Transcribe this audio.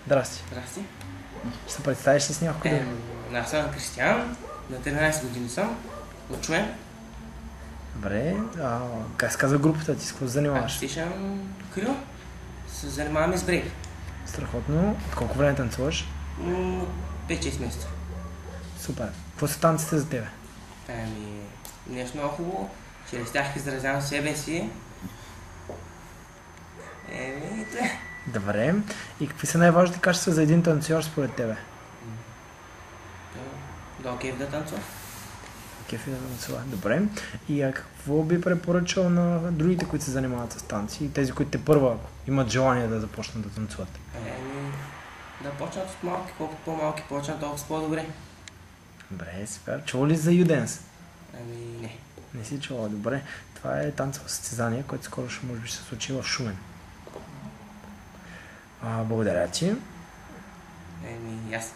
Здрасти. Здрасти. Ще се представиш ли с няколко думи? Аз съм Кристиян, на 13 години съм, от Чуен. Добре, как се казва групата ти, с какво се занимаваш? Стишан Крил, се занимаваме с брейк. Страхотно. От колко време танцуваш? 5-6 месеца. Супер. Какво са танците за тебе? Нещо много хубаво, чрез тях изразявам себе си. И това. Добре. И какви са най-важните качества за един танцор според тебе? Да, окей да танцува. Кефи да танцува. Добре. И какво би препоръчал на другите, които се занимават с танци и тези, които те първа имат желание да започнат да танцуват? Да почнат от малки, колкото по-малки почнат, толкова по-добре. Добре, супер. Чува ли за Юденс? Не. Не си чувала. Добре. Това е танцово състезание, което скоро ще може би ще се случи в Шумен. Благодаря ти. Аз.